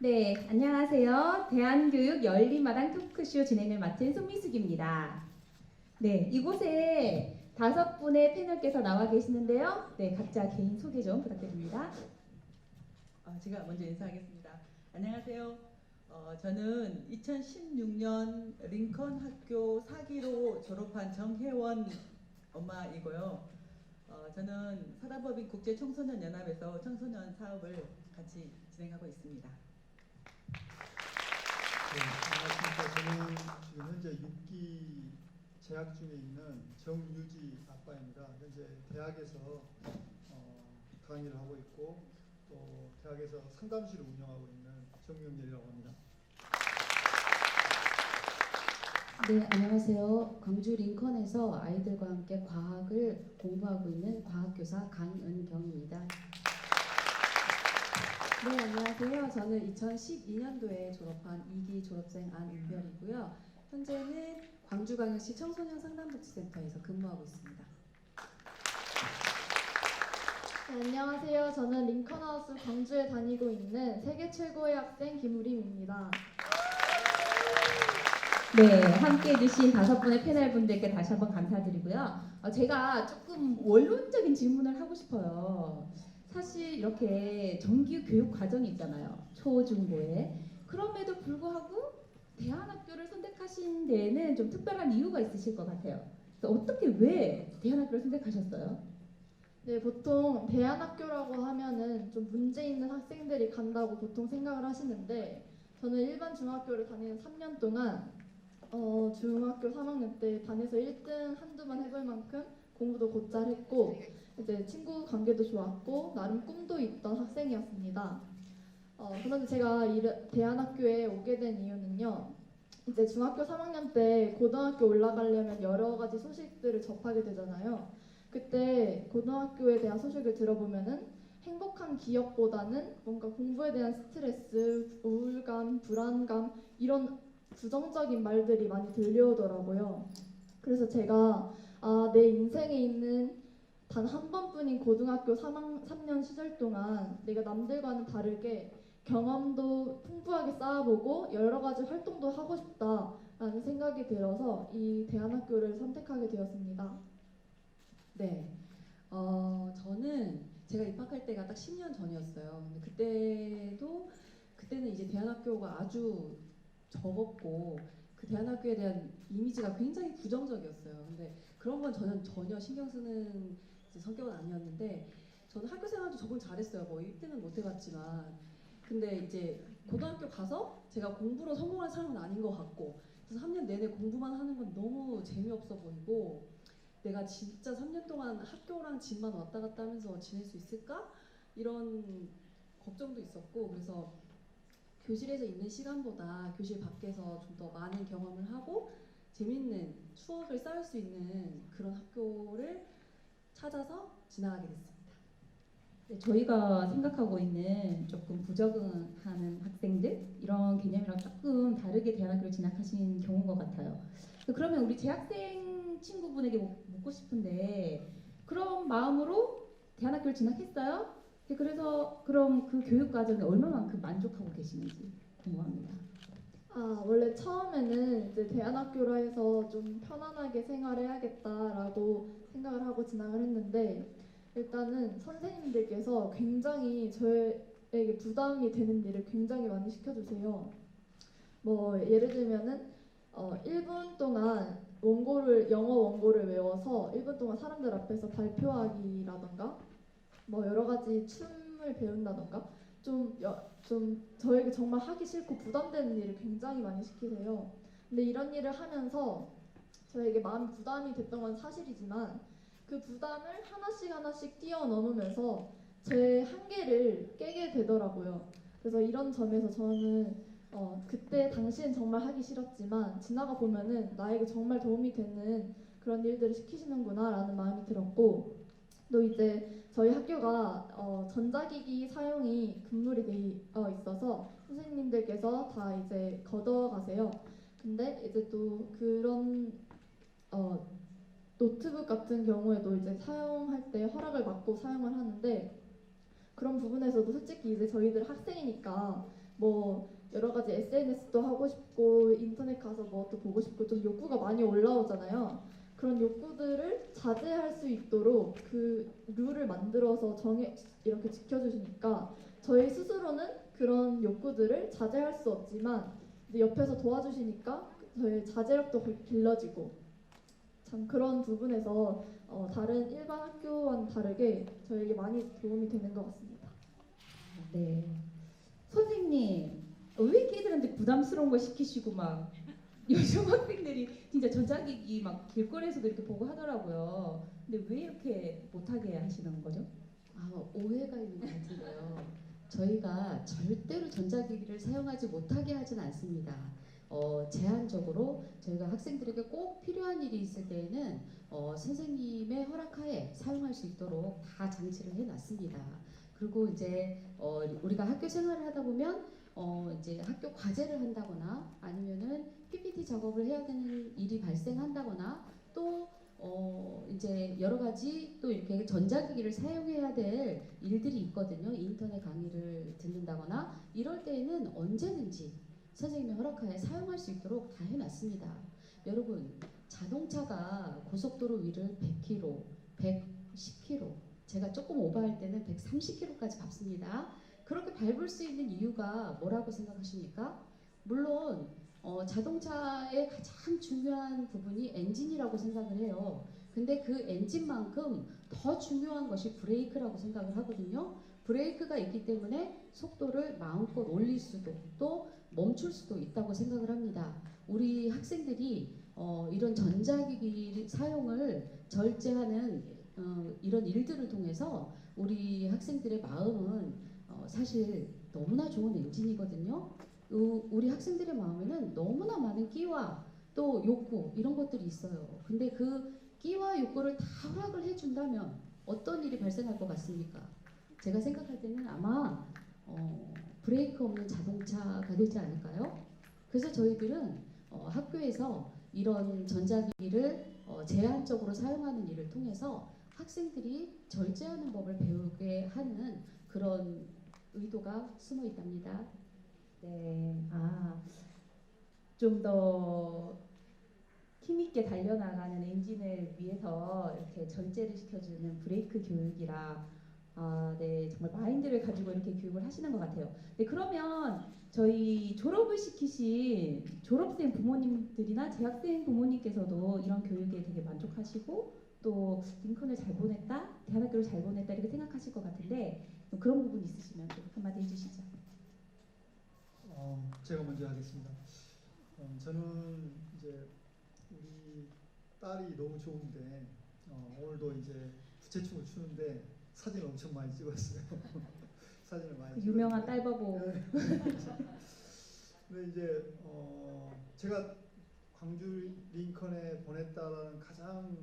네, 안녕하세요. 대한교육 열린마당 토크쇼 진행을 맡은 손미숙입니다. 네, 이곳에 5분의 패널께서 나와 계시는데요. 네, 각자 개인 소개 좀 부탁드립니다. 제가 먼저 인사하겠습니다. 안녕하세요. 저는 2016년 링컨 학교 4기로 졸업한 정혜원 엄마이고요. 저는 사단법인 국제청소년연합에서 청소년 사업을 같이 진행하고 있습니다. 네, 안녕하십니까. 저는 지금 현재 6기 재학 중에 있는 정유지 아빠입니다. 현재 대학에서 강의를 하고 있고 또 대학에서 상담실을 운영하고 있는 정명렬이라고 합니다. 네, 안녕하세요. 광주 링컨에서 아이들과 함께 과학을 공부하고 있는 과학교사 강은경입니다. 네, 안녕하세요. 저는 2012년도에 졸업한 2기 졸업생 안은별이고요. 현재는 광주광역시 청소년 상담복지센터에서 근무하고 있습니다. 네, 안녕하세요. 저는 링컨하우스 광주에 다니고 있는 세계 최고의 학생 김우림입니다. 네, 함께 해주신 5분의 패널분들께 다시 한번 감사드리고요. 제가 조금 원론적인 질문을 하고 싶어요. 사실 이렇게 정규 교육 과정이 있잖아요. 초, 중, 고에. 그럼에도 불구하고 대안학교를 선택하신 데에는 좀 특별한 이유가 있으실 것 같아요. 그래서 어떻게 왜 대안학교를 선택하셨어요? 네, 보통 대안학교라고 하면은 좀 문제 있는 학생들이 간다고 보통 생각을 하시는데 저는 일반 중학교를 다니는 3년 동안 중학교 3학년 때 반에서 1등 한두 번 해볼 만큼 공부도 곧잘 했고 이제 친구 관계도 좋았고 나름 꿈도 있던 학생이었습니다. 그런데 제가 대안학교에 오게 된 이유는요. 이제 중학교 3학년 때 고등학교 올라가려면 여러 가지 소식들을 접하게 되잖아요. 그때 고등학교에 대한 소식을 들어보면은 행복한 기억보다는 뭔가 공부에 대한 스트레스, 우울감, 불안감 이런 부정적인 말들이 많이 들려오더라고요. 그래서 제가 내 인생에 있는 단 한 번뿐인 고등학교 3년 시절 동안 내가 남들과는 다르게 경험도 풍부하게 쌓아보고 여러 가지 활동도 하고 싶다라는 생각이 들어서 이 대안학교를 선택하게 되었습니다. 네, 저는 제가 입학할 때가 딱 10년 전이었어요. 근데 그때는 이제 대안학교가 아주 적었고 그 대안학교에 대한 이미지가 굉장히 부정적이었어요. 근데 그런 건 저는 전혀 신경 쓰는 이제 성격은 아니었는데 저는 학교 생활도 적응 잘했어요. 뭐 1등은 못 해봤지만 근데 이제 고등학교 가서 제가 공부로 성공한 사람은 아닌 것 같고 그래서 3년 내내 공부만 하는 건 너무 재미없어 보이고 내가 진짜 3년 동안 학교랑 집만 왔다 갔다 하면서 지낼 수 있을까? 이런 걱정도 있었고 그래서 교실에서 있는 시간보다 교실 밖에서 좀 더 많은 경험을 하고 재밌는 추억을 쌓을 수 있는 그런 학교를 찾아서 지나가게 됐습니다. 네, 저희가 생각하고 있는 조금 부적응하는 학생들 이런 개념이랑 조금 다르게 대안학교를 진학하신 경우인 것 같아요. 그러면 우리 재학생 친구분에게 묻고 싶은데 그런 마음으로 대안학교를 진학했어요? 네, 그래서 그럼 그 교육 과정에 얼마만큼 만족하고 계시는지 궁금합니다. 원래 처음에는 이제 대안학교로 해서 좀 편안하게 생활해야겠다라고 생각을 하고 진학을 했는데 일단은 선생님들께서 굉장히 저에게 부담이 되는 일을 굉장히 많이 시켜주세요. 뭐 예를 들면은 1분 동안 영어 원고를 외워서 1분 동안 사람들 앞에서 발표하기라던가 뭐 여러 가지 춤을 배운다던가 좀 저에게 정말 하기 싫고 부담되는 일을 굉장히 많이 시키세요. 근데 이런 일을 하면서 저에게 마음이 부담이 됐던 건 사실이지만 그 부담을 하나씩 하나씩 뛰어넘으면서 제 한계를 깨게 되더라고요. 그래서 이런 점에서 저는 그때 당시엔 정말 하기 싫었지만 지나가 보면은 나에게 정말 도움이 되는 그런 일들을 시키시는구나라는 마음이 들었고 또 이제 저희 학교가 전자기기 사용이 금물이 돼 있어서 선생님들께서 다 이제 걷어가세요. 근데 이제 또 그런 노트북 같은 경우에도 이제 사용할 때 허락을 받고 사용을 하는데 그런 부분에서도 솔직히 이제 저희들 학생이니까 뭐 여러 가지 SNS도 하고 싶고 인터넷 가서 뭐 또 보고 싶고 좀 욕구가 많이 올라오잖아요. 그런 욕구들을 자제할 수 있도록 그 룰을 만들어서 이렇게 지켜주시니까 저희 스스로는 그런 욕구들을 자제할 수 없지만 이제 옆에서 도와주시니까 저희 자제력도 길러지고 참 그런 부분에서 다른 일반 학교와는 다르게 저에게 많이 도움이 되는 것 같습니다. 네. 선생님, 왜 이렇게 애들한테 부담스러운 거 시키시고 막 요즘 학생들이 진짜 전자기기 막 길거리에서도 이렇게 보고 하더라고요. 근데 왜 이렇게 못하게 하시는 거죠? 오해가 있는 것 같은데요. 저희가 절대로 전자기기를 사용하지 못하게 하진 않습니다. 제한적으로 저희가 학생들에게 꼭 필요한 일이 있을 때에는 선생님의 허락하에 사용할 수 있도록 다 장치를 해놨습니다. 그리고 이제 우리가 학교 생활을 하다 보면 이제 학교 과제를 한다거나 아니면은 PPT 작업을 해야 되는 일이 발생한다거나 또 이제 여러 가지 또 이렇게 전자기기를 사용해야 될 일들이 있거든요. 인터넷 강의를 듣는다거나 이럴 때에는 언제든지 선생님의 허락하에 사용할 수 있도록 다 해놨습니다. 여러분, 자동차가 고속도로 위를 100km, 110km, 제가 조금 오버할 때는 130km까지 밟습니다. 그렇게 밟을 수 있는 이유가 뭐라고 생각하십니까? 물론 자동차의 가장 중요한 부분이 엔진이라고 생각을 해요. 근데 그 엔진만큼 더 중요한 것이 브레이크라고 생각을 하거든요. 브레이크가 있기 때문에 속도를 마음껏 올릴 수도 또 멈출 수도 있다고 생각을 합니다. 우리 학생들이 이런 전자기기 사용을 절제하는 이런 일들을 통해서 우리 학생들의 마음은 사실 너무나 좋은 엔진이거든요. 우리 학생들의 마음에는 너무나 많은 끼와 또 욕구 이런 것들이 있어요. 근데 그 끼와 욕구를 다 허락을 해준다면 어떤 일이 발생할 것 같습니까? 제가 생각할 때는 아마 브레이크 없는 자동차가 되지 않을까요? 그래서 저희들은 학교에서 이런 전자기기를 제한적으로 사용하는 일을 통해서 학생들이 절제하는 법을 배우게 하는 그런 의도가 숨어 있답니다. 네. 좀 더 힘있게 달려나가는 엔진을 위해서 이렇게 절제를 시켜주는 브레이크 교육이라 네, 정말 마인드를 가지고 이렇게 교육을 하시는 것 같아요. 네, 그러면 저희 졸업을 시키신 졸업생 부모님들이나 재학생 부모님께서도 이런 교육에 되게 만족하시고 또 링컨을 잘 보냈다, 대안학교를 잘 보냈다 이렇게 생각하실 것 같은데 그런 부분 있으시면 좀 한마디 해주시죠. 제가 먼저 하겠습니다. 저는 이제 우리 딸이 너무 좋은데 오늘도 이제 부채춤을 추는데 사진을 엄청 많이 찍었어요. 사진을 많이 유명한 찍었는데, 딸바보. 근데 이제 제가 광주 링컨에 보냈다라는 가장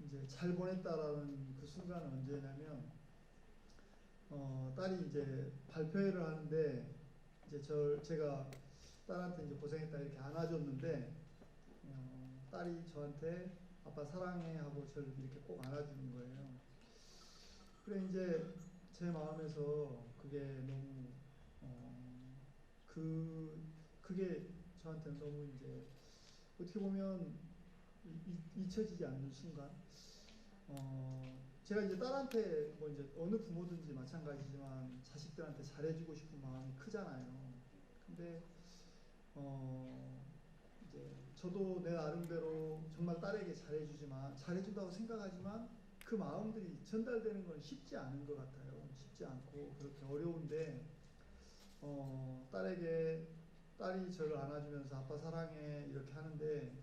이제 잘 보냈다라는 그 순간은 언제냐면 딸이 이제 발표회를 하는데 이제 제가 딸한테 이제 고생했다 이렇게 안아줬는데 딸이 저한테 아빠 사랑해 하고 저를 이렇게 꼭 안아주는 거예요. 그래 이제 제 마음에서 그게 너무 그게 저한테는 너무 이제 어떻게 보면 잊혀지지 않는 순간. 제가 이제 딸한테 뭐 이제 어느 부모든지 마찬가지지만 자식들한테 잘해주고 싶은 마음이 크잖아요. 근데 이제 저도 내 나름대로 정말 딸에게 잘해준다고 생각하지만 그 마음들이 전달되는 건 쉽지 않은 것 같아요. 쉽지 않고 그렇게 어려운데 딸이 저를 안아주면서 아빠 사랑해 이렇게 하는데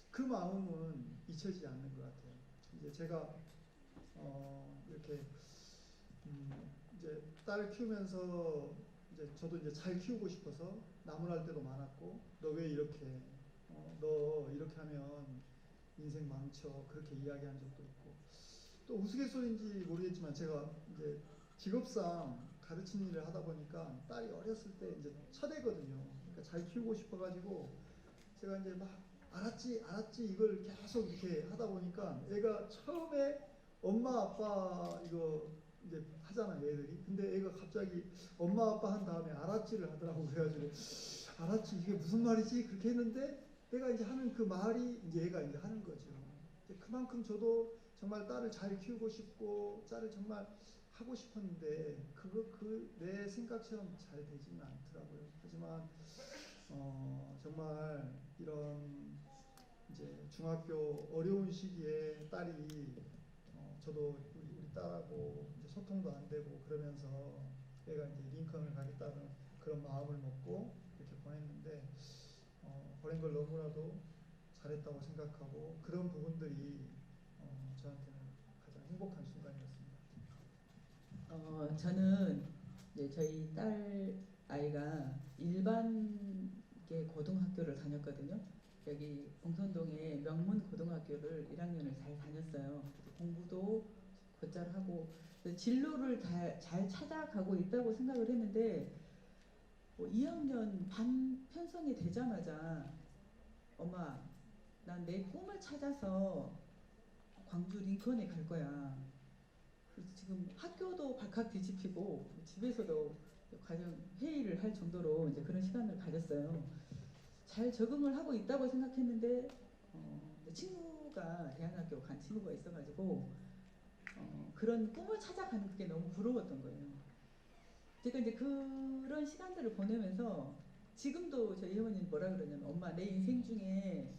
그 마음은 잊혀지지 않는 것 같아요. 이제 제가 이렇게 이제 딸을 키우면서 이제 저도 이제 잘 키우고 싶어서 나무랄 때도 많았고 너 왜 이렇게 너 이렇게 하면 인생 망쳐 그렇게 이야기한 적도 있고 또 우스갯소리인지 모르겠지만 제가 이제 직업상 가르치는 일을 하다 보니까 딸이 어렸을 때 이제 첫애거든요. 그러니까 잘 키우고 싶어가지고 제가 이제 막 알았지 이걸 계속 이렇게 하다 보니까 애가 처음에 엄마 아빠 이거 이제 하잖아요, 애들이. 근데 애가 갑자기 엄마 아빠 한 다음에 알았지를 하더라고. 그래가지고 알았지 이게 무슨 말이지? 그렇게 했는데 내가 이제 하는 그 말이 이제 애가 이제 하는 거죠. 이제 그만큼 저도 정말 딸을 잘 키우고 싶고 딸을 정말 하고 싶었는데 그거 내 생각처럼 잘 되지는 않더라고요. 하지만 정말 이런 이제 중학교 어려운 시기에 딸이 저도 우리 딸하고 이제 소통도 안 되고 그러면서 애가 이제 링컨을 가겠다는 그런 마음을 먹고 이렇게 보냈는데 보낸 걸 너무나도 잘했다고 생각하고 그런 부분들이 저한테는 가장 행복한 순간이었습니다. 저는 이제 저희 딸 아이가 일반계 고등학교를 다녔거든요. 여기 봉선동의 명문 고등학교를 1학년을 잘 다녔어요. 공부도 곧잘 하고 진로를 잘 찾아가고 있다고 생각을 했는데 2학년 반 편성이 되자마자 엄마 난 내 꿈을 찾아서 광주 링컨에 갈 거야. 그래서 지금 학교도 발칵 뒤집히고 집에서도 가정 회의를 할 정도로 이제 그런 시간을 가졌어요. 잘 적응을 하고 있다고 생각했는데 친구가 대안학교 간 친구가 있어가지고 그런 꿈을 찾아가는 그게 너무 부러웠던 거예요. 제가 이제 그런 시간들을 보내면서 지금도 저희 어머니는 뭐라 그러냐면 엄마 내 인생 중에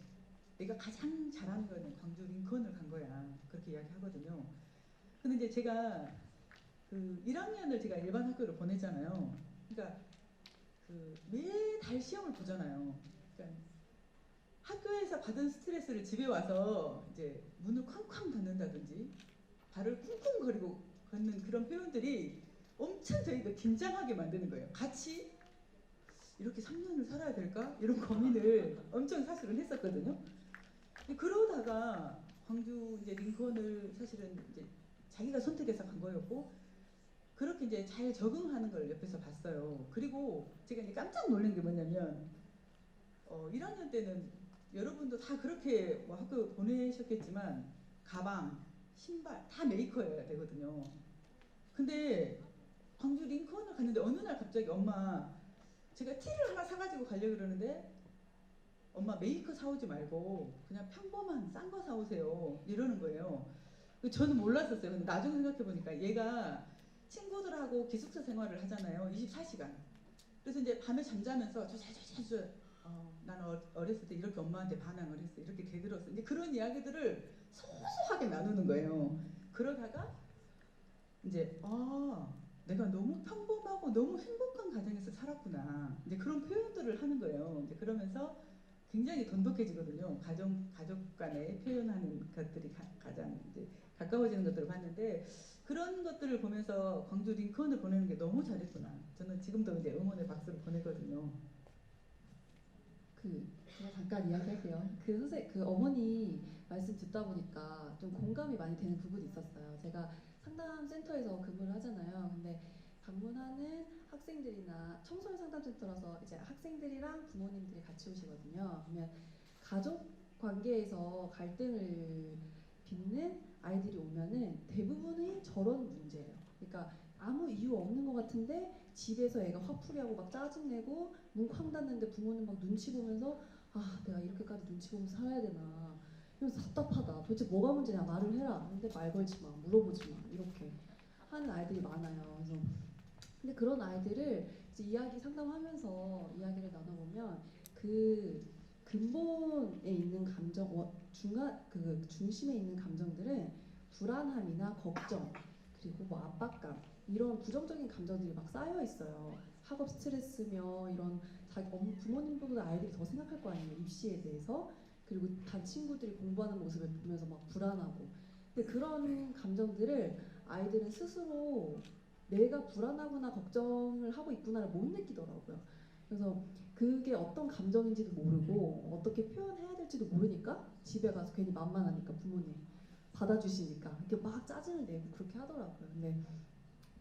내가 가장 잘하는 거는 광주 링컨을 간 거야. 그렇게 이야기하거든요. 근데 이제 제가 그 1학년을 제가 일반 학교를 보냈잖아요. 그러니까 그 매달 시험을 보잖아요. 그러니까 학교에서 받은 스트레스를 집에 와서 이제 문을 쾅쾅 닫는다든지 발을 쿵쿵거리고 걷는 그런 표현들이 엄청 저희가 긴장하게 만드는 거예요. 같이 이렇게 3년을 살아야 될까? 이런 고민을 엄청 사실은 했었거든요. 그러다가 광주 이제 링컨을 사실은 이제 자기가 선택해서 간 거였고 그렇게 이제 잘 적응하는 걸 옆에서 봤어요. 그리고 제가 이제 깜짝 놀란 게 뭐냐면 1학년 때는 여러분도 다 그렇게 뭐 학교 보내셨겠지만 가방, 신발 다 메이커여야 되거든요. 근데 광주 링컨을 갔는데 어느 날 갑자기 엄마 제가 티를 하나 사가지고 가려고 그러는데 엄마 메이커 사오지 말고 그냥 평범한 싼 거 사오세요 이러는 거예요. 저는 몰랐었어요. 근데 나중에 생각해보니까 얘가 친구들하고 기숙사 생활을 하잖아요. 24시간. 그래서 이제 밤에 잠자면서 나는 어렸을 때 이렇게 엄마한테 반항을 했어. 이렇게 대들었어. 이제 그런 이야기들을 소소하게 나누는 거예요. 그러다가 이제 내가 너무 평범하고 너무 행복한 가정에서 살았구나. 이제 그런 표현들을 하는 거예요. 이제 그러면서 굉장히 돈독해지거든요. 가족 간에 표현하는 것들이 가장 이제 가까워지는 것들을 봤는데 그런 것들을 보면서 광주 링컨을 보내는 게 너무 잘했구나. 저는 지금도 이제 응원의 박수를 보내거든요. 제가 잠깐 이야기할게요. 그 어머니 말씀 듣다 보니까 좀 공감이 많이 되는 부분이 있었어요. 제가 상담 센터에서 근무를 하잖아요. 근데 방문하는 학생들이나 청소년 상담센터라서 이제 학생들이랑 부모님들이 같이 오시거든요. 그러면 가족 관계에서 갈등을 빚는 아이들이 오면은 대부분이 저런 문제예요. 그러니까 아무 이유 없는 것 같은데 집에서 애가 화풀이하고 막 짜증내고 문 쾅 닫는데 부모는 막 눈치 보면서 내가 이렇게까지 눈치 보면서 살아야 되나 이러면서 답답하다. 도대체 뭐가 문제냐 말을 해라. 근데 말 걸지 마, 물어보지 마 이렇게 하는 아이들이 많아요. 그래서 근데 그런 아이들을 이제 이야기 상담하면서 이야기를 나눠보면 그 근본에 있는 감정, 그 중심에 있는 감정들은 불안함이나 걱정 그리고 뭐 압박감 이런 부정적인 감정들이 막 쌓여 있어요. 학업 스트레스며 이런 부모님보다 아이들이 더 생각할 거 아니에요. 입시에 대해서. 그리고 반 친구들이 공부하는 모습을 보면서 막 불안하고. 근데 그런 감정들을 아이들은 스스로 내가 불안하구나 걱정을 하고 있구나를 못 느끼더라고요. 그래서 그게 어떤 감정인지도 모르고 어떻게 표현해야 될지도 모르니까 집에 가서 괜히 만만하니까 부모님 받아주시니까 이렇게 막 짜증을 내고 그렇게 하더라고요. 근데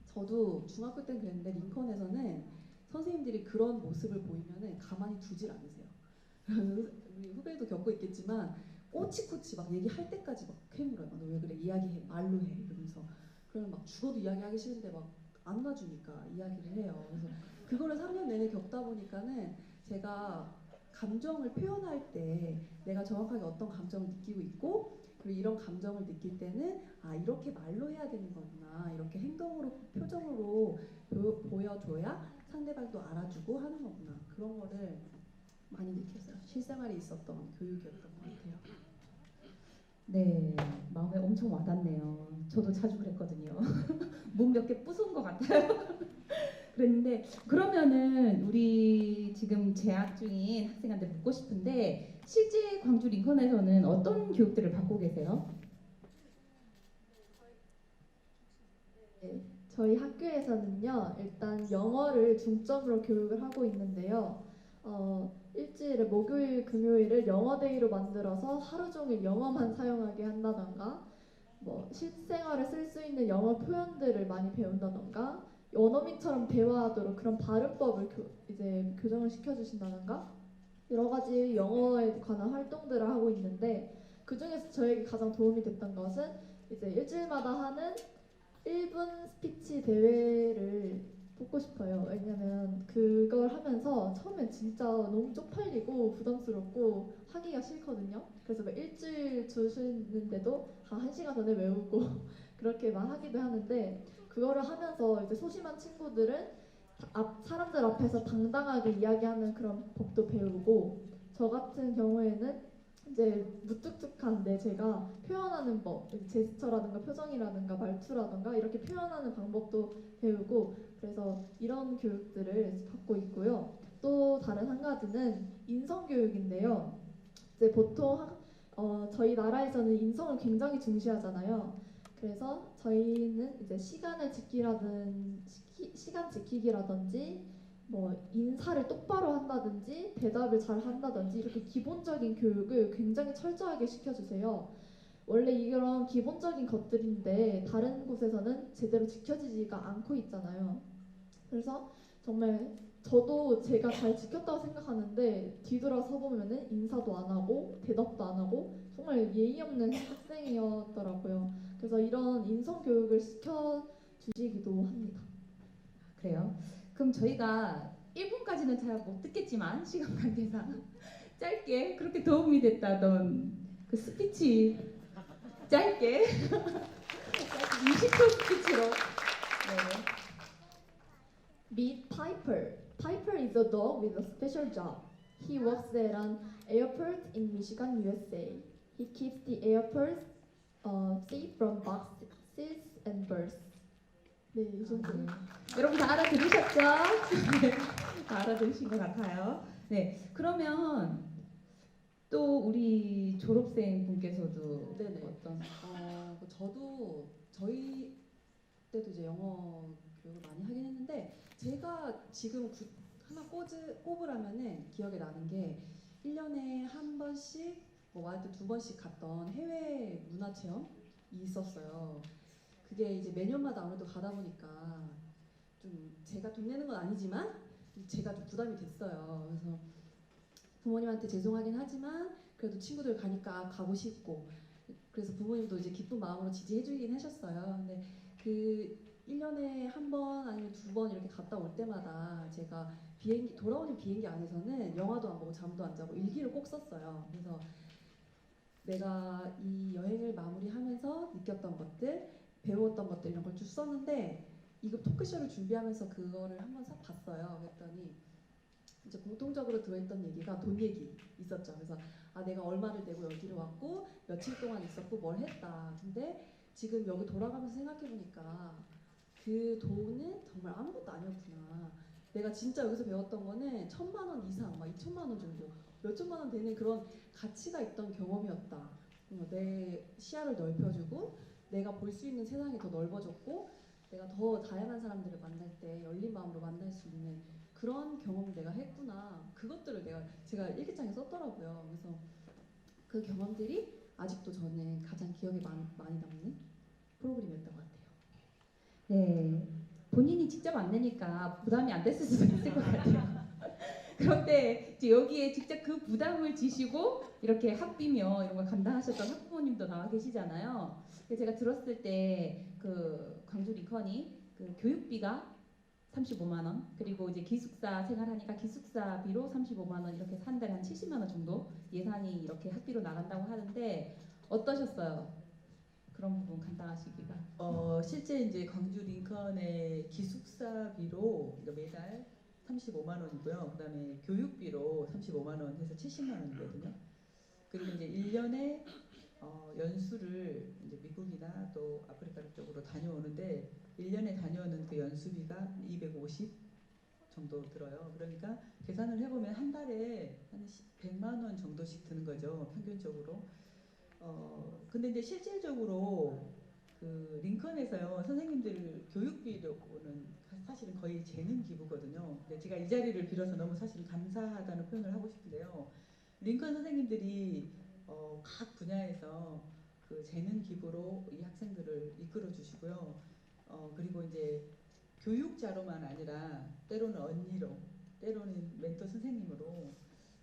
저도 중학교 때는 그랬는데 링컨에서는 선생님들이 그런 모습을 보이면은 가만히 두질 않으세요. 우리 후배도 겪고 있겠지만 꼬치꼬치 막 얘기할 때까지 막 캐물어요. 너 왜 그래? 이야기해. 말로 해. 이러면서 그러면 막 죽어도 이야기하기 싫은데 막 안 놔주니까 이야기를 해요. 그래서 그거를 3년 내내 겪다 보니까는 제가 감정을 표현할 때 내가 정확하게 어떤 감정을 느끼고 있고, 그리고 이런 감정을 느낄 때는 아 이렇게 말로 해야 되는 거구나, 이렇게 행동으로 표정으로 보여줘야 상대방도 알아주고 하는 거구나, 그런 거를 많이 느꼈어요. 실생활에 있었던 교육이었던 것 같아요. 네, 마음에 엄청 와닿네요. 저도 자주 그랬거든요. 몸 몇 개 부순 것 같아요. 그랬는데 그러면은 우리 지금 재학 중인 학생한테 묻고 싶은데 실제 광주 링컨에서는 어떤 교육들을 받고 계세요? 저희 학교에서는요, 일단 영어를 중점으로 교육을 하고 있는데요. 일주일에 목요일, 금요일을 영어데이로 만들어서 하루 종일 영어만 사용하게 한다던가, 뭐 실생활에 쓸 수 있는 영어 표현들을 많이 배운다던가, 원어민처럼 대화하도록 그런 발음법을 이제 교정을 시켜주신다던가, 여러 가지 영어에 관한 활동들을 하고 있는데, 그 중에서 저에게 가장 도움이 됐던 것은 이제 일주일마다 하는 1분 스피치 대회를 뽑고 싶어요. 왜냐면 그걸 하면서 처음엔 진짜 너무 쪽팔리고 부담스럽고 하기가 싫거든요. 그래서 막 일주일 주시는데도 한 1시간 전에 외우고 그렇게만 하기도 하는데, 그거를 하면서 이제 소심한 친구들은 사람들 앞에서 당당하게 이야기하는 그런 법도 배우고, 저 같은 경우에는 이제 무뚝뚝한데 제가 표현하는 법, 제스처라든가 표정이라든가 말투라든가 이렇게 표현하는 방법도 배우고, 그래서 이런 교육들을 받고 있고요. 또 다른 한 가지는 인성 교육인데요. 이제 보통 저희 나라에서는 인성을 굉장히 중시하잖아요. 그래서 저희는 이제 시간 지키기라든지 뭐 인사를 똑바로 한다든지 대답을 잘 한다든지 이렇게 기본적인 교육을 굉장히 철저하게 시켜주세요. 원래 이런 기본적인 것들인데 다른 곳에서는 제대로 지켜지지가 않고 있잖아요. 그래서 정말 저도 제가 잘 지켰다고 생각하는데 뒤돌아서 보면은 인사도 안 하고 대답도 안 하고 정말 예의 없는 학생이었더라고요. 그래서 이런 인성 교육을 시켜주시기도 합니다. 그래요? 그럼 저희가 1분까지는 잘 못 듣겠지만 시간 관계상 짧게 그렇게 도움이 됐다던 그 스피치 짧게 20초 스피치로 네. Meet Piper. Piper is a dog with a special job. He works at an airport in Michigan, USA. He keeps the airport safe from boxes and birds. 네, 이 정도. 네. 여러분 다 알아들으셨죠? 네, 다 알아들으신 것 같아요. 네, 그러면 또 우리 졸업생 분께서도 네네. 어떤 저도 저희 때도 이제 영어 교육을 많이 하긴 했는데, 제가 지금 하나 꼽으라면은 기억에 나는 게 1년에 한 번씩 뭐 많을 때 2번씩 갔던 해외 문화 체험이 있었어요. 그게 이제 매년마다 아무래도 가다 보니까 좀 제가 돈 내는 건 아니지만 제가 좀 부담이 됐어요. 그래서 부모님한테 죄송하긴 하지만 그래도 친구들 가니까 가고 싶고, 그래서 부모님도 이제 기쁜 마음으로 지지해주긴 하셨어요. 근데 그 1년에 한 번 아니면 2번 이렇게 갔다 올 때마다 제가 돌아오는 비행기 안에서는 영화도 안 보고 잠도 안 자고 일기를 꼭 썼어요. 그래서 내가 이 여행을 마무리하면서 느꼈던 것들, 배웠던 것들 이런 걸 쭉 썼는데, 이거 토크쇼를 준비하면서 그거를 한번 싹 봤어요. 그랬더니 이제 공통적으로 들어있던 얘기가 돈 얘기 있었죠. 그래서 내가 얼마를 내고 여기로 왔고 며칠 동안 있었고 뭘 했다. 근데 지금 여기 돌아가면서 생각해보니까 그 돈은 정말 아무것도 아니었구나. 내가 진짜 여기서 배웠던 거는 1,000만 원 이상, 막 2,000만 원 정도, 몇천만 원 되는 그런 가치가 있던 경험이었다. 내 시야를 넓혀주고 내가 볼 수 있는 세상이 더 넓어졌고, 내가 더 다양한 사람들을 만날 때 열린 마음으로 만날 수 있는 그런 경험을 내가 했구나. 그것들을 제가 일기장에 썼더라고요. 그래서 그 경험들이 아직도 저는 가장 기억에 많이 남는 프로그램이었던 것 같아요. 네, 본인이 직접 안 내니까 부담이 안 됐을 수도 있을 것 같아요. 그런데 이제 여기에 직접 그 부담을 지시고 이렇게 학비며 이런 걸 감당하셨던 학부모님도 나와 계시잖아요. 그래서 제가 들었을 때 그 광주 리컨이 그 교육비가 35만 원, 그리고 이제 기숙사 생활하니까 기숙사비로 35만 원, 이렇게 해서 한 달에 한 70만 원 정도 예산이 이렇게 학비로 나간다고 하는데 어떠셨어요? 그런 부분 감당하시기가? 실제 이제 광주 링컨의 기숙사비로 그러니까 매달 35만 원이고요. 그다음에 교육비로 35만 원 해서 70만 원이거든요. 그리고 이제 1년에 연수를 이제 미국이나 또 아프리카 쪽으로 다녀오는데 1년에 다녀오는 그 연수비가 250 정도 들어요. 그러니까 계산을 해보면 한 달에 한 100만 원 정도씩 드는 거죠. 평균적으로. 근데 이제 실질적으로 그 링컨에서요 선생님들 교육비로는 사실은 거의 재능 기부거든요. 근데 제가 이 자리를 빌어서 너무 사실 감사하다는 표현을 하고 싶은데요. 링컨 선생님들이 각 분야에서 그 재능 기부로 이 학생들을 이끌어 주시고요. 그리고 이제 교육자로만 아니라 때로는 언니로, 때로는 멘토 선생님으로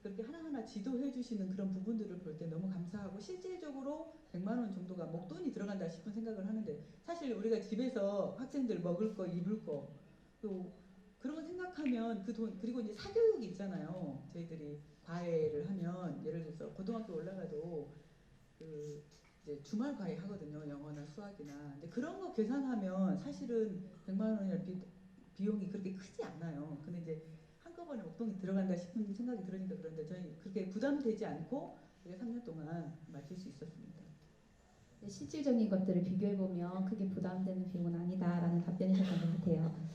그렇게 하나하나 지도해 주시는 그런 부분들을 볼 때 너무 감사하고 실질적으로 100만 원 정도가 목돈이 들어간다 싶은 생각을 하는데 사실 우리가 집에서 학생들 먹을 거, 입을 거 또 그런 거 생각하면 그 돈 그리고 이제 사교육이 있잖아요. 저희들이 과외를 하면 예를 들어서 고등학교 올라가도 그 이제 주말 과외 하거든요. 영어나 수학이나. 근데 그런 거 계산하면 사실은 100만 원이라는 비용이 그렇게 크지 않아요. 근데 이제 한꺼번에 목돈이 들어간다 싶은 생각이 들으니까 그런데 저희 그렇게 부담되지 않고 우리가 3년 동안 마칠 수 있었습니다. 네, 실질적인 것들을 비교해 보면 크게 부담되는 비용은 아니다라는 답변이셨던 것 같아요.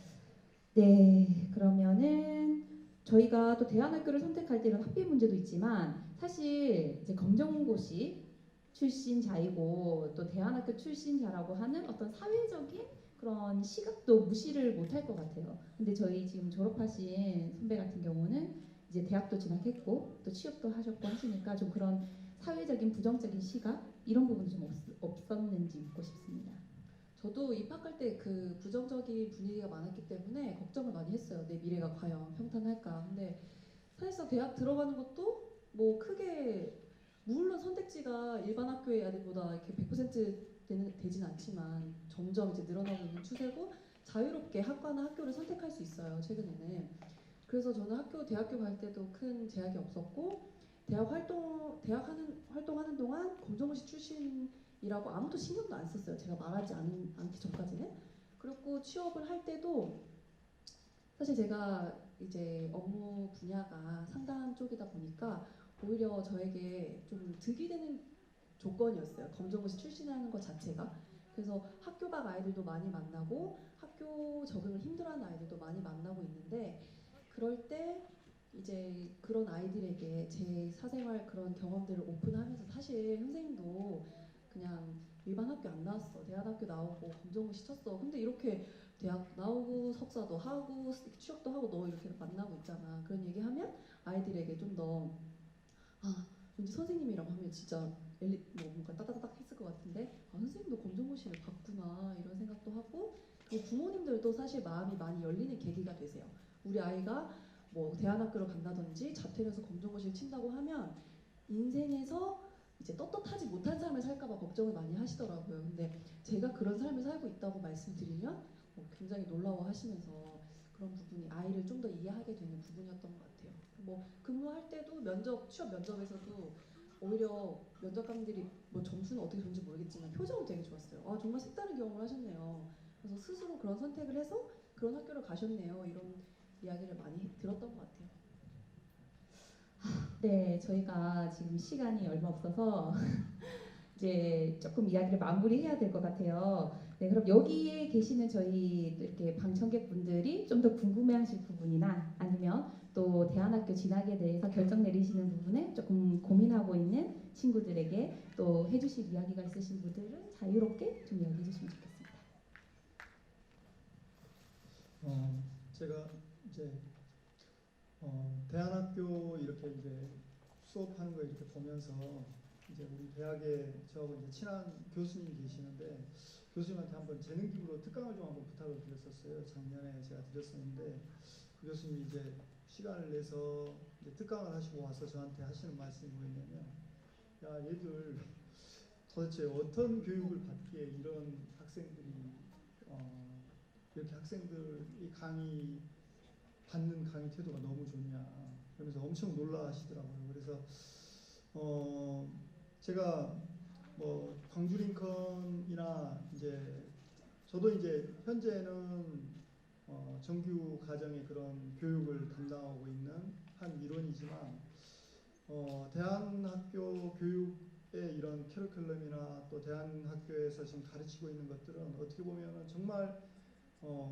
네, 그러면은 저희가 또 대안학교를 선택할 때 이런 학비 문제도 있지만 사실 이제 검정고시 출신자이고 또 대안학교 출신자라고 하는 어떤 사회적인 그런 시각도 무시를 못할 것 같아요. 근데 저희 지금 졸업하신 선배 같은 경우는 이제 대학도 진학했고 또 취업도 하셨고 하시니까 좀 그런 사회적인 부정적인 시각 이런 부분도 좀 없었는지 묻고 싶습니다. 저도 입학할 때 그 부정적인 분위기가 많았기 때문에 걱정을 많이 했어요. 내 미래가 과연 평탄할까. 근데 사실상 대학 들어가는 것도 뭐 크게 물론 선택지가 일반 학교의 아들보다 이렇게 100% 되진 않지만 점점 이제 늘어나고 있는 추세고 자유롭게 학과나 학교를 선택할 수 있어요. 최근에는. 그래서 저는 대학교 갈 때도 큰 제약이 없었고 활동하는 동안 검정고시 출신이라고 아무도 신경도 안 썼어요. 제가 말하지 않기 전까지는. 그리고 취업을 할 때도 사실 제가 이제 업무 분야가 상담 쪽이다 보니까 오히려 저에게 좀 득이 되는 조건이었어요. 검정고시 출신이라는 것 자체가. 그래서 학교 밖 아이들도 많이 만나고 학교 적응을 힘들어하는 아이들도 많이 만나고 있는데 그럴 때 이제 그런 아이들에게 제 사생활 그런 경험들을 오픈하면서 사실 선생님도 그냥 일반 학교 안 나왔어. 대안학교 나오고 검정고시 쳤어. 근데 이렇게 대학 나오고 석사도 하고 취업도 하고 너 이렇게 만나고 있잖아. 그런 얘기하면 아이들에게 좀 더 왠지 선생님이라고 하면 진짜 뭐 뭔가 따다닥 했을 것 같은데 선생님도 검정고시를 봤구나 이런 생각도 하고 그리고 부모님들도 사실 마음이 많이 열리는 계기가 되세요. 우리 아이가 뭐 대안학교를 간다든지 자퇴해서 검정고시를 친다고 하면 인생에서 이제 떳떳하지 못한 삶을 살까봐 걱정을 많이 하시더라고요. 근데 제가 그런 삶을 살고 있다고 말씀드리면 굉장히 놀라워하시면서 그런 부분이 아이를 좀 더 이해하게 되는 부분이었던 것 같아요. 뭐 근무할 때도 취업 면접에서도 오히려 면접관들이 뭐 점수는 어떻게 줬는지 모르겠지만 표정은 되게 좋았어요. 정말 색다른 경험을 하셨네요. 그래서 스스로 그런 선택을 해서 그런 학교를 가셨네요. 이런 이야기를 많이 들었던 것 같아요. 네, 저희가 지금 시간이 얼마 없어서 이제 조금 이야기를 마무리해야 될 것 같아요. 네, 그럼 여기에 계시는 저희 이렇게 방청객분들이 좀 더 궁금해하실 부분이나 아니면 또 대안학교 진학에 대해서 결정 내리시는 부분에 조금 고민하고 있는 친구들에게 또 해주실 이야기가 있으신 분들은 자유롭게 좀 이야기해 주시면 좋겠습니다. 제가 이제 대안학교 이렇게 이제 수업하는 거 이렇게 보면서 이제 우리 대학에 저하고 이제 친한 교수님 계시는데 교수님한테 한번 재능 기부로 특강을 좀 한번 부탁을 드렸었어요. 작년에 제가 드렸었는데 그 교수님이 이제 시간을 내서 이제 특강을 하시고 와서 저한테 하시는 말씀이 뭐였냐면, 야 얘들 도대체 어떤 교육을 받기에 이런 학생들이 이렇게 학생들이 강의 받는 강의 태도가 너무 좋냐, 그러면서 엄청 놀라시더라고요. 그래서 제가 뭐 광주 링컨이나 이제 저도 이제 현재는 정규 과정의 그런 교육을 담당하고 있는 한 일원이지만 대한학교 교육의 이런 캐리큘럼이나 또 대한학교에서 지금 가르치고 있는 것들은 어떻게 보면은 정말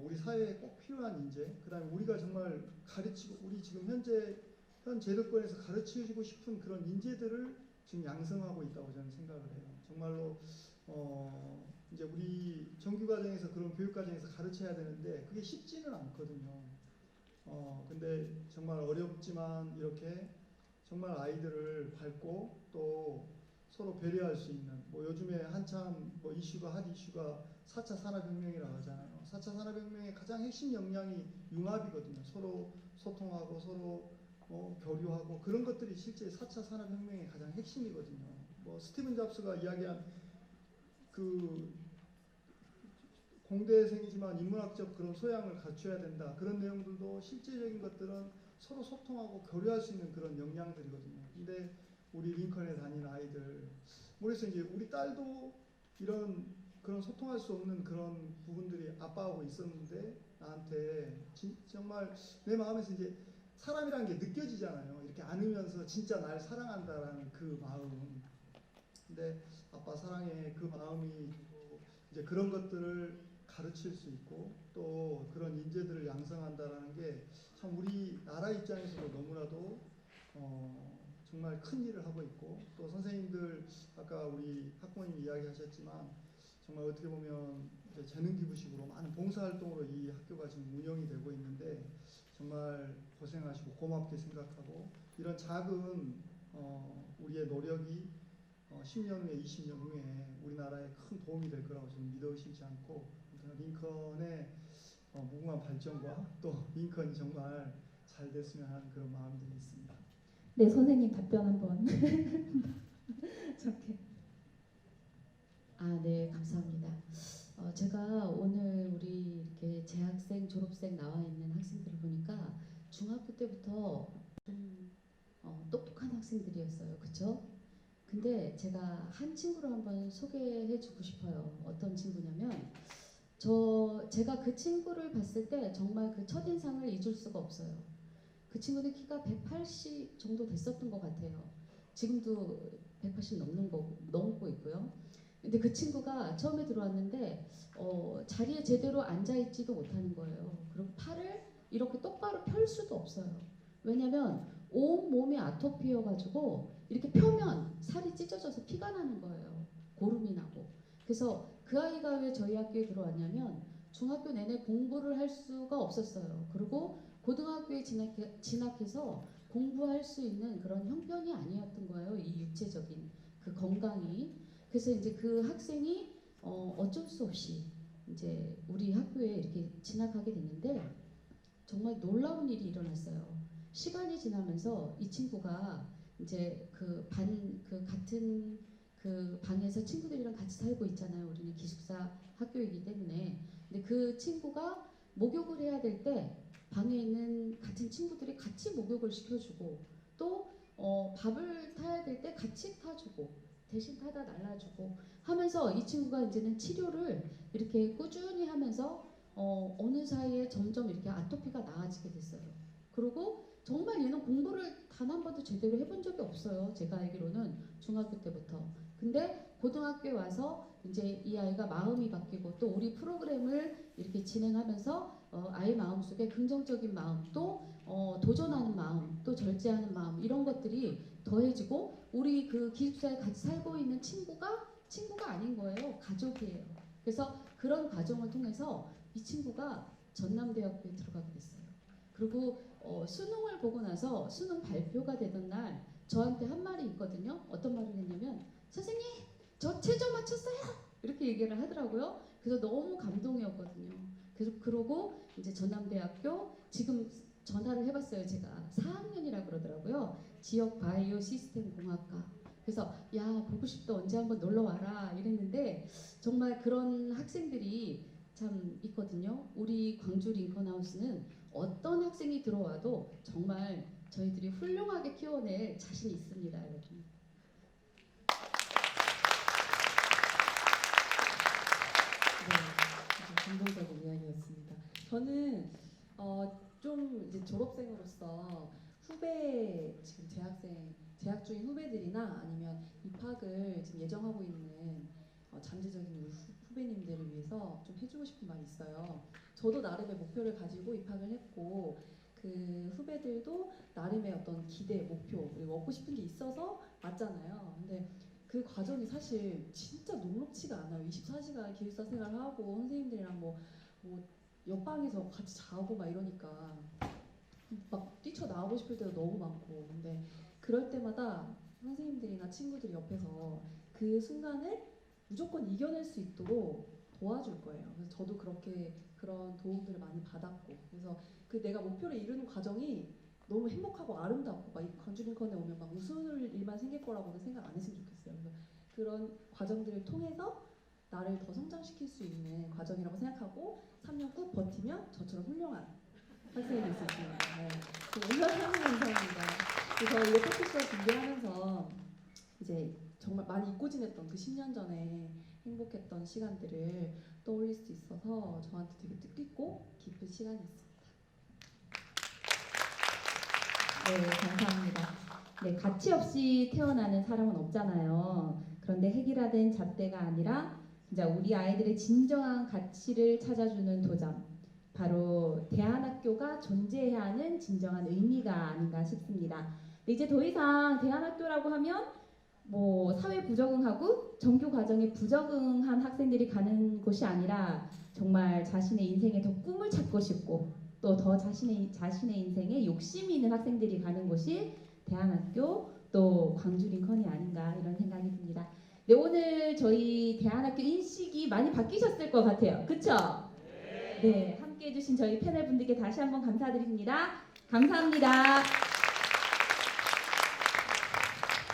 우리 사회에 꼭 필요한 인재, 그다음에 우리가 정말 가르치고 우리 지금 현 제도권에서 가르치고 싶은 그런 인재들을 지금 양성하고 있다고 저는 생각을 해요. 정말로 이제 우리 정규 과정에서 그런 교육 과정에서 가르쳐야 되는데 그게 쉽지는 않거든요. 근데 정말 어렵지만 이렇게 정말 아이들을 밟고 또 서로 배려할 수 있는, 뭐 요즘에 한참 뭐 핫 이슈가 4차 산업혁명이라고 하잖아요. 4차 산업혁명의 가장 핵심 역량이 융합이거든요. 서로 소통하고 서로 교류하고 그런 것들이 실제 4차 산업혁명의 가장 핵심이거든요. 뭐 스티븐 잡스가 이야기한 그 공대생이지만 인문학적 그런 소양을 갖춰야 된다, 그런 내용들도 실제적인 것들은 서로 소통하고 교류할 수 있는 그런 역량들이거든요. 근데 우리 링컨에 다니는 아이들, 그래서 이제 우리 딸도 이런 그런 소통할 수 없는 그런 부분들이 아빠하고 있었는데 나한테 정말 내 마음에서 이제 사람이라는 게 느껴지잖아요. 이렇게 안으면서 진짜 날 사랑한다라는 그 마음. 근데 아빠 사랑해 그 마음이 이제 그런 것들을 가르칠 수 있고 또 그런 인재들을 양성한다라는 게 참 우리 나라 입장에서도 너무나도 정말 큰 일을 하고 있고, 또 선생님들 아까 우리 학부모님 이야기하셨지만 정말 어떻게 보면 이제 재능 기부식으로 많은 봉사활동으로 이 학교가 지금 운영이 되고 있는데 정말 고생하시고 고맙게 생각하고, 이런 작은 우리의 노력이 10년 후에 20년 후에 우리나라에 큰 도움이 될 거라고 저는 믿어 의심치 않고, 링컨의 무궁한 발전과 또 링컨이 정말 잘 됐으면 하는 그런 마음들이 있습니다. 네, 선생님 답변 한번. 저렇게. 네, 감사합니다. 제가 오늘 우리 이렇게 재학생, 졸업생 나와 있는 학생들을 보니까 중학교 때부터 좀 똑똑한 학생들이었어요. 그렇죠? 근데 제가 한 친구를 한번 소개해주고 싶어요. 어떤 친구냐면 제가 그 친구를 봤을 때 정말 그 첫인상을 잊을 수가 없어요. 그 친구는 키가 180 정도 됐었던 것 같아요. 지금도 180 넘고 있고요. 근데 그 친구가 처음에 들어왔는데 자리에 제대로 앉아있지도 못하는 거예요. 그리고 팔을 이렇게 똑바로 펼 수도 없어요. 왜냐면 온 몸이 아토피여가지고 이렇게 펴면 살이 찢어져서 피가 나는 거예요. 고름이 나고. 그래서 그 아이가 왜 저희 학교에 들어왔냐면 중학교 내내 공부를 할 수가 없었어요. 그리고 고등학교에 진학해서 공부할 수 있는 그런 형편이 아니었던 거예요. 이 육체적인 그 건강이. 그래서 이제 그 학생이 어쩔 수 없이 이제 우리 학교에 이렇게 진학하게 됐는데 정말 놀라운 일이 일어났어요. 시간이 지나면서 이 친구가 이제 같은 그 방에서 친구들이랑 같이 살고 있잖아요. 우리는 기숙사 학교이기 때문에. 근데 그 친구가 목욕을 해야 될 때 방에 있는 같은 친구들이 같이 목욕을 시켜주고, 또 밥을 타야 될 때 같이 타주고, 대신 타다 날라주고 하면서 이 친구가 이제는 치료를 이렇게 꾸준히 하면서 어느 사이에 점점 이렇게 아토피가 나아지게 됐어요. 그리고 정말 얘는 공부를 단 한 번도 제대로 해본 적이 없어요. 제가 알기로는 중학교 때부터. 근데 고등학교에 와서 이제 이 아이가 마음이 바뀌고 또 우리 프로그램을 이렇게 진행하면서 아이 마음속에 긍정적인 마음, 또 도전하는 마음, 또 절제하는 마음, 이런 것들이 더해지고 우리 그 기숙사에 같이 살고 있는 친구가 아닌 거예요. 가족이에요. 그래서 그런 과정을 통해서 이 친구가 전남대학교에 들어가게 됐어요. 그리고 수능을 보고 나서 수능 발표가 되던 날 저한테 한 말이 있거든요. 어떤 말을 했냐면, 선생님 저 최저 맞췄어요, 이렇게 얘기를 하더라고요. 그래서 너무 감동이었거든요. 그래서 그러고 이제 전남대학교 지금 전화를 해봤어요. 제가 4학년이라 그러더라고요. 지역 바이오 시스템 공학과. 그래서 야 보고 싶다 언제 한번 놀러 와라 이랬는데 정말 그런 학생들이 참 있거든요. 우리 광주 링컨하우스는 어떤 학생이 들어와도 정말 저희들이 훌륭하게 키워낼 자신이 있습니다, 여러분. 네, 감동적인 이야기였습니다. 저는 좀 이제 졸업생으로서 후배 지금 재학 중인 후배들이나 아니면 입학을 지금 예정하고 있는 잠재적인 우리 후배님들을 위해서 좀 해주고 싶은 말이 있어요. 저도 나름의 목표를 가지고 입학을 했고 그 후배들도 나름의 어떤 기대, 목표 그리고 얻고 싶은 게 있어서 왔잖아요. 근데 그 과정이 사실 진짜 녹록치가 않아요. 24시간 기숙사 생활을 하고 선생님들이랑 뭐 옆방에서 같이 자고 막 이러니까 막 뛰쳐나오고 싶을 때도 너무 많고 근데 그럴 때마다 선생님들이나 친구들이 옆에서 그 순간을 무조건 이겨낼 수 있도록 도와줄 거예요. 그래서 저도 그렇게 그런 도움들을 많이 받았고 그래서 그 내가 목표를 이루는 과정이 너무 행복하고 아름답고 막 이 광주 링컨에 오면 막 웃을 일만 생길 거라고는 생각 안 했으면 좋겠어요. 그래서 그런 과정들을 통해서 나를 더 성장시킬 수 있는 과정이라고 생각하고 3년 꾹 버티면 저처럼 훌륭한 학생이 될 수 있습니다. 네. 응원하는 감사합니다. 그래서 이 토크쇼 준비하면서 이제 정말 많이 잊고 지냈던 그 10년 전에 행복했던 시간들을 떠올릴 수 있어서 저한테 되게 뜻깊고 깊은 시간이었습니다. 네, 감사합니다. 네, 가치 없이 태어나는 사람은 없잖아요. 그런데 핵이라든 잣대가 아니라 진짜 우리 아이들의 진정한 가치를 찾아주는 도전. 바로 대안학교가 존재해야 하는 진정한 의미가 아닌가 싶습니다. 이제 더 이상 대안학교라고 하면 뭐 사회 부적응하고 정규 과정에 부적응한 학생들이 가는 곳이 아니라 정말 자신의 인생에 더 꿈을 찾고 싶고 또 더 자신의 인생에 욕심이 있는 학생들이 가는 곳이 대안학교 또 광주 링컨이 아닌가 이런 생각이 듭니다. 네, 오늘 저희 대안학교 인식이 많이 바뀌셨을 것 같아요. 그쵸? 네, 함께 해주신 저희 패널 분들께 다시 한번 감사드립니다. 감사합니다.